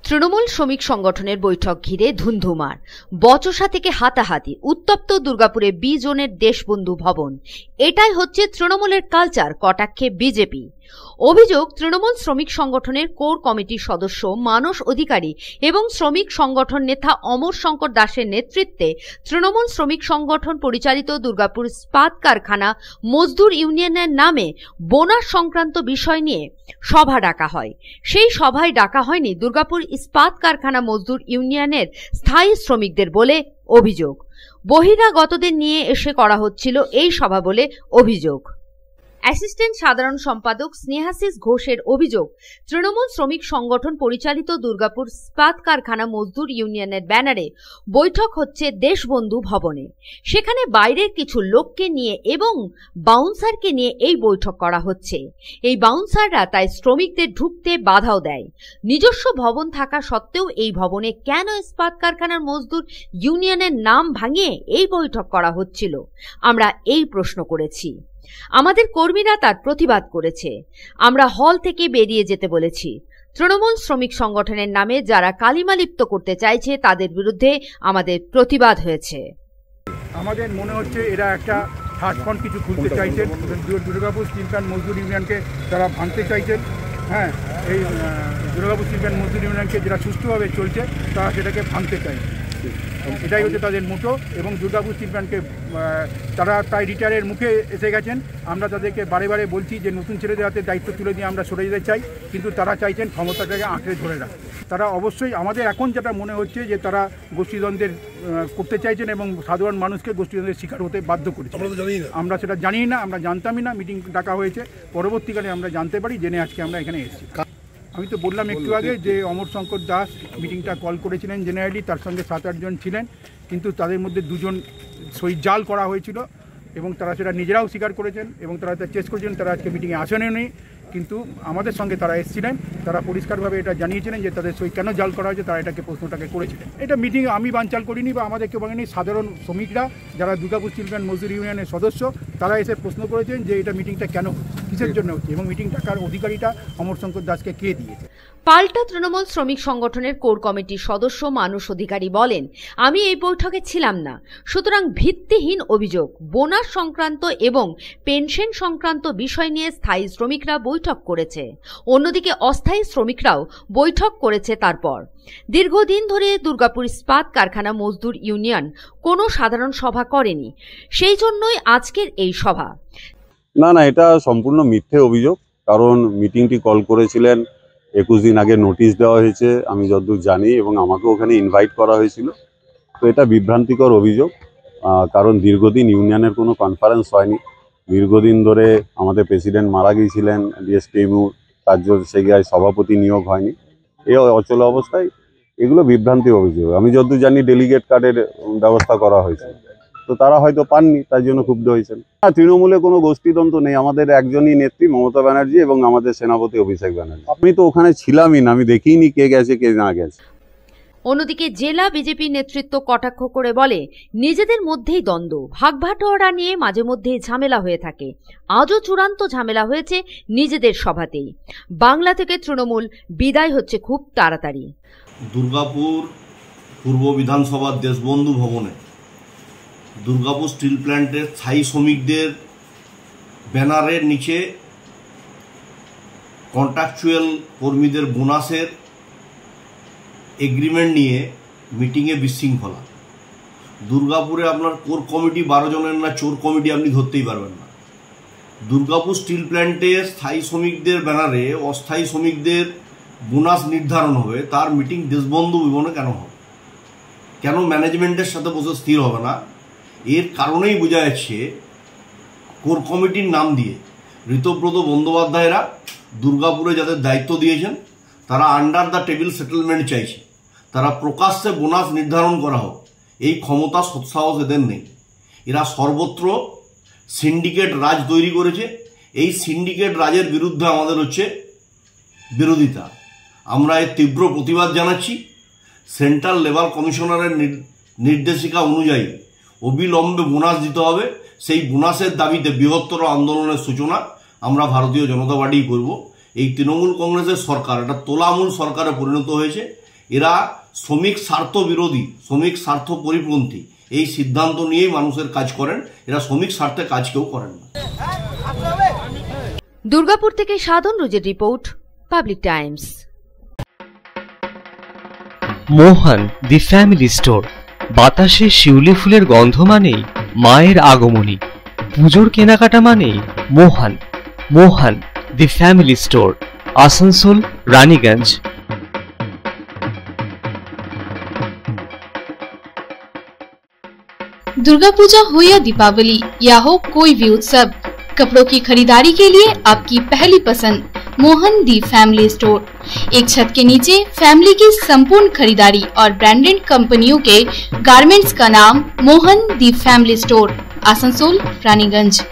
তৃণমূল শ্রমিক সংগঠনের বৈঠক ঘিরে ধুন্ধুমার, বচসা থেকে হাতাহাতি, উত্তপ্ত দুর্গাপুরে বি জোনের দেশবন্ধু ভবন। এটাই হচ্ছে তৃণমূলের কালচার, কটাক্ষে বিজেপি। অভিযোগ, তৃণমূল শ্রমিক সংগঠনের কোর কমিটির সদস্য মানস অধিকারী এবং শ্রমিক সংগঠন নেতা অমর শঙ্কর দাসের নেতৃত্বে তৃণমূল শ্রমিক সংগঠন পরিচালিত দুর্গাপুর ইস্পাত কারখানা মজদুর ইউনিয়নের নামে বোনাস সংক্রান্ত বিষয় নিয়ে সভা ডাকা হয়। সেই সভায় ডাকা হয়নি দুর্গাপুর ইস্পাত কারখানা মজদুর ইউনিয়নের স্থায়ী শ্রমিকদের বলে অভিযোগ। বহিরাগতদের নিয়ে এসে করা হচ্ছিল এই সভা বলে অভিযোগ। অ্যাসিস্ট্যান্ট সাধারণ সম্পাদক স্নেহাশিস ঘোষের অভিযোগ, তৃণমূল শ্রমিক সংগঠন পরিচালিত দুর্গাপুর ইস্পাত কারখানা মজদুর ইউনিয়নের ব্যানারে বৈঠক হচ্ছে দেশবন্ধু ভবনে। সেখানে বাইরের কিছু লোককে নিয়ে এবং বাউন্সারকে নিয়ে এই বৈঠক করা হচ্ছে। এই বাউন্সাররা তাই শ্রমিকদের ঢুকতে বাধাও দেয়। নিজস্ব ভবন থাকা সত্ত্বেও এই ভবনে কেন ইস্পাত কারখানার মজদুর ইউনিয়নের নাম ভাঙিয়ে এই বৈঠক করা হচ্ছিল, আমরা এই প্রশ্ন করেছি। আমাদের কর্মীরা তার প্রতিবাদ করেছে। আমরা হল থেকে বেরিয়ে যেতে বলেছি। তৃণমূল শ্রমিক সংগঠনের নামে যারা কালিমা লিপ্ত করতে চাইছে তাদের বিরুদ্ধে আমাদের প্রতিবাদ হয়েছে। আমাদের মনে হচ্ছে এরা একটা থার্ড ফ্রন্ট কিছু খুলতে চাইছেন। দুর্গাপুর স্টিল প্ল্যান্ট মজদুর ইউনিয়নকে তারা ভাঙতে চাইছেন। হ্যাঁ, এই দুর্গাপুর স্টিল প্ল্যান্ট মজদুর ইউনিয়নকে যেটা সুষ্ঠুভাবে চলছে তারা সেটাকে ভাঙতে চায়। এটাই হচ্ছে তাদের মোটো। এবং দুর্গাপুর স্টিল প্ল্যান্টকে তারা তাই রিটায়ারের মুখে এসে গেছেন। আমরা তাদেরকে বারে বারে বলছি যে নতুন ছেলেদের হাতে দায়িত্ব তুলে দিয়ে আমরা সরে যেতে চাই, কিন্তু তারা চাইছেন ক্ষমতাটাকে আঁকড়ে ধরে রাখতে। তারা অবশ্যই আমাদের এখন যেটা মনে হচ্ছে যে তারা গোষ্ঠীদ্বন্দ্বের করতে চাইছেন এবং সাধারণ মানুষকে গোষ্ঠীদ্বন্দ্বের শিকার হতে বাধ্য করেছে। আমরা সেটা জানি না, আমরা জানতামই না। মিটিং ডাকা হয়েছে, পরবর্তীকালে আমরা জানতে পারি, জেনে আজকে আমরা এখানে এসেছি। আমি তো বললাম একটু আগে যে অমর শঙ্কর দাস মিটিংটা কল করেছিলেন জেনারেলি, তার সঙ্গে 7-8 জন ছিলেন, কিন্তু তাদের মধ্যে 2 জন সই জাল করা হয়েছিল এবং তারা সেটা নিজেরাও স্বীকার করেছেন এবং তারা চেষ্টা করেছেন। তারা আজকে মিটিংয়ে আসেননি, কিন্তু আমাদের সঙ্গে তারা এসেছিলেন। তারা পরিষ্কারভাবে এটা জানিয়েছিলেন যে তাদের সই কেন জাল করা হয়েছে, তারা এটাকে প্রশ্নটাকে করেছিলেন। এটা মিটিং আমি বানচাল করিনি বা আমাদের কেউ বলেনি। সাধারণ শ্রমিকরা যারা দুর্গাপুর স্টিল প্ল্যান্ট মজদুর ইউনিয়নের সদস্য তারা এসে প্রশ্ন করেছেন যে এটা মিটিংটা কেন হচ্ছে, কিসের জন্য হচ্ছে এবং মিটিং ডাকার অধিকারীটা অমর শঙ্কর দাসকে কে দিয়েছে। পাল্টা তৃণমূল শ্রমিক সংগঠনের কোর কমিটির সদস্য মানস অধিকারী বলেন, আমি এই বৈঠকে ছিলাম না, সুতরাং ভিত্তিহীন অভিযোগ। বোনাস সংক্রান্ত এবং পেনশন সংক্রান্ত বিষয় নিয়ে স্থায়ী শ্রমিকরা বৈঠক করেছে, অন্যদিকে অস্থায়ী শ্রমিকরাও বৈঠক করেছে। তারপর দীর্ঘদিন ধরে দুর্গাপুর ইস্পাত কারখানা মজদুর ইউনিয়ন কোনো সাধারণ সভা করেনি, সেই জন্যই আজকের এই সভা। না, এটা সম্পূর্ণ মিথ্যে অভিযোগ। কারণ মিটিংটি কল করেছিলেন 21 দিন আগে, নোটিশ দেওয়া হয়েছে আমি যতদূর জানি, এবং আমাকে ওখানে ইনভাইট করা হয়েছিল। তো এটা বিভ্রান্তিকর অভিযোগ। কারণ দীর্ঘদিন ইউনিয়নের কোনো কনফারেন্স হয়নি। দীর্ঘদিন ধরে আমাদের প্রেসিডেন্ট মারা গিয়েছিলেন, ডিএসটিএমইউ, তার জন্য সেই সভাপতি নিয়োগ হয়নি। এই অচল অবস্থায় এগুলো বিভ্রান্তি অভিযোগ। আমি যতদূর জানি ডেলিগেট কার্ডের ব্যবস্থা করা হয়েছে, তো তারা হয়তো পাননি, তার জন্য ক্ষুব্ধ হয়েছেন। তৃণমূলে কোনো গোষ্ঠীতন্ত্র নেই। আমাদের একজনই নেত্রী মমতা ব্যানার্জি এবং আমাদের সেনাপতি অভিষেক ব্যানার্জি। আমি তো ওখানে ছিলামই না, আমি দেখিনি কে গেছে কে না গেছে। অন্যদিকে জেলা বিজেপি নেতৃত্ব কটাক্ষ করে বলে, নিজেদের মধ্যেই দ্বন্দ্ব, ভাগবাটোয়ারা নিয়ে মাঝে মধ্যে ঝামেলা হয়ে থাকে। আজও চূড়ান্ত ঝামেলা হয়েছে নিজেদের সভাতেই। বাংলা থেকে তৃণমূল বিদায় হচ্ছে খুব তাড়াতাড়ি। দুর্গাপুর পূর্ব বিধানসভার দেশবন্ধু ভবনে দুর্গাপুর স্টিল প্ল্যান্টের স্থায়ী শ্রমিকদের ব্যানারের নিচে কন্ট্রাকচুয়াল কর্মীদের বোনাসের এগ্রিমেন্ট নিয়ে মিটিংয়ে বিশৃঙ্খলা। দুর্গাপুরে আপনার কোর কমিটি 12 জনের না চোর কমিটি আপনি ধরতেই পারবেন না। দুর্গাপুর স্টিল প্ল্যান্টের স্থায়ী শ্রমিকদের ব্যানারে অস্থায়ী শ্রমিকদের বোনাস নির্ধারণ হবে, তার মিটিং দেশবন্ধু ভবনে কেন হবে? কেন ম্যানেজমেন্টের সাথে বসে স্থির হবে না? এর কারণেই বোঝা যাচ্ছে কোর কমিটির নাম দিয়ে ঋতব্রত বন্দ্যোপাধ্যায়রা দুর্গাপুরে যাদের দায়িত্ব দিয়েছেন তারা আন্ডার দ্য টেবিল সেটেলমেন্ট চাইছে। তারা প্রকাশ্যে বোনাস নির্ধারণ করা হোক, এই ক্ষমতা সৎসাহস এদের নেই। এরা সর্বত্র সিন্ডিকেট রাজ তৈরি করেছে। এই সিন্ডিকেট রাজের বিরুদ্ধে আমাদের হচ্ছে বিরোধিতা। আমরা এর তীব্র প্রতিবাদ জানাচ্ছি। সেন্ট্রাল লেবার কমিশনারের নির্দেশিকা অনুযায়ী অবিলম্বে বোনাস দিতে হবে। সেই বোনাসের দাবিতে বৃহত্তর আন্দোলনের সূচনা আমরা ভারতীয় জনতা পার্টি করব। এই তৃণমূল কংগ্রেসের সরকার একটা তোলামূল সরকারে পরিণত হয়েছে। এরা শ্রমিক স্বার্থ বিরোধী, শ্রমিক স্বার্থ পরিপন্থী এই সিদ্ধান্ত নিয়েই মানুষের কাজ করেন। এরা শ্রমিক স্বার্থে কাজ কেউ করেন না। দুর্গাপুর থেকে সাধন রোজের report, public Times. Mohan the family store. বাতাসে শিউলি ফুলের গন্ধ মানেই মায়ের আগমনী, পুজোর কেনাকাটা মানেই Mohan. Mohan the family store, Asansol, Raniganj. Durga Puja हो या दीपावली या हो कोई भी उत्सव, कपड़ों की खरीदारी के लिए आपकी पहली पसंद मोहन दी फैमिली स्टोर। एक छत के नीचे फैमिली की संपूर्ण खरीदारी और ब्रांडेड कंपनियों के गारमेंट्स का नाम मोहन दी फैमिली स्टोर, आसनसोल, रानीगंज।